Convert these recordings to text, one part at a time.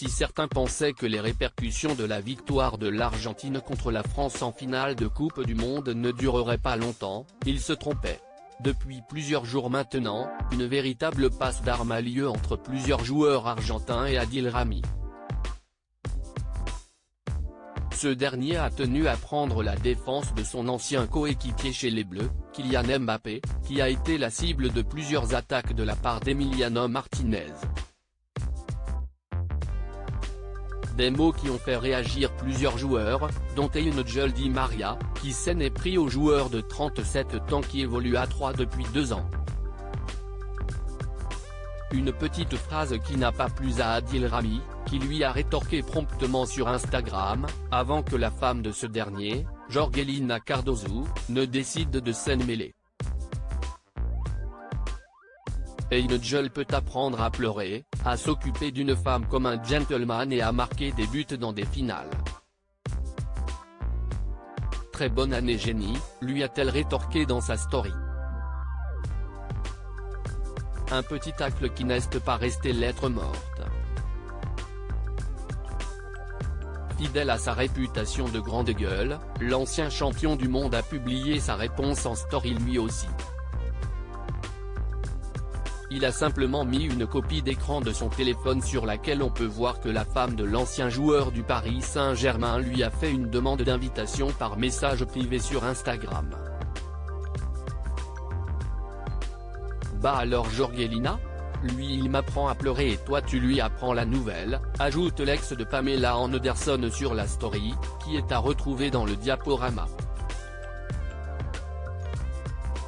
Si certains pensaient que les répercussions de la victoire de l'Argentine contre la France en finale de Coupe du Monde ne dureraient pas longtemps, ils se trompaient. Depuis plusieurs jours maintenant, une véritable passe d'armes a lieu entre plusieurs joueurs argentins et Adil Rami. Ce dernier a tenu à prendre la défense de son ancien coéquipier chez les Bleus, Kylian Mbappé, qui a été la cible de plusieurs attaques de la part d'Emiliano Martinez. Des mots qui ont fait réagir plusieurs joueurs, dont Angel Di Maria, qui s'en est pris au joueur de 37 ans qui évolue à 3 depuis 2 ans. Une petite phrase qui n'a pas plu à Adil Rami, qui lui a rétorqué promptement sur Instagram, avant que la femme de ce dernier, Jorgelina Cardozo, ne décide de s'en mêler. Angel peut apprendre à pleurer, à s'occuper d'une femme comme un gentleman et à marquer des buts dans des finales. Très bonne année génie, lui a-t-elle rétorqué dans sa story. Un petit tacle qui n'est pas resté lettre morte. Fidèle à sa réputation de grande gueule, l'ancien champion du monde a publié sa réponse en story lui aussi. Il a simplement mis une copie d'écran de son téléphone sur laquelle on peut voir que la femme de l'ancien joueur du Paris Saint-Germain lui a fait une demande d'invitation par message privé sur Instagram. Bah alors Jorgelina ? Lui il m'apprend à pleurer et toi tu lui apprends la nouvelle, ajoute l'ex de Pamela Anderson sur la story, qui est à retrouver dans le diaporama.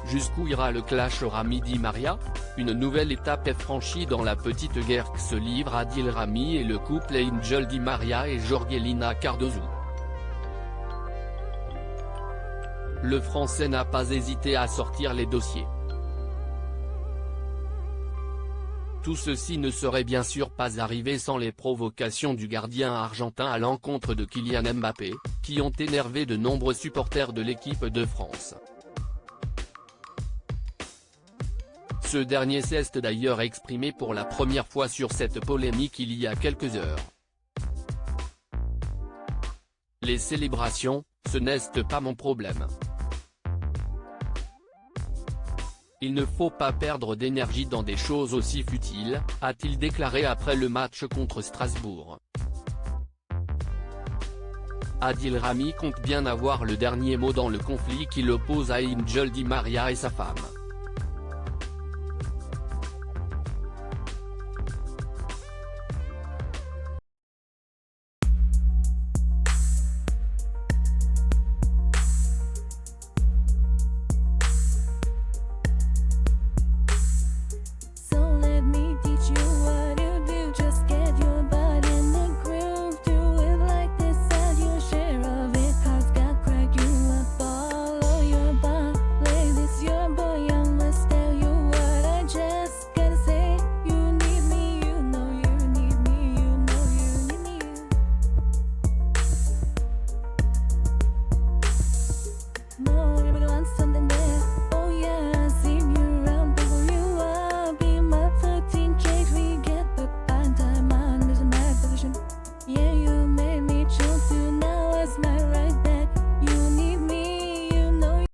Jusqu'où ira le clash Rami-Di Maria ? Une nouvelle étape est franchie dans la petite guerre que se livrent Adil Rami et le couple Angel Di Maria et Jorgelina Cardozo. Le Français n'a pas hésité à sortir les dossiers. Tout ceci ne serait bien sûr pas arrivé sans les provocations du gardien argentin à l'encontre de Kylian Mbappé, qui ont énervé de nombreux supporters de l'équipe de France. Ce dernier s'est d'ailleurs exprimé pour la première fois sur cette polémique il y a quelques heures. Les célébrations, ce n'est pas mon problème. Il ne faut pas perdre d'énergie dans des choses aussi futiles, a-t-il déclaré après le match contre Strasbourg. Adil Rami compte bien avoir le dernier mot dans le conflit qui l'oppose à Angel Di Maria et sa femme.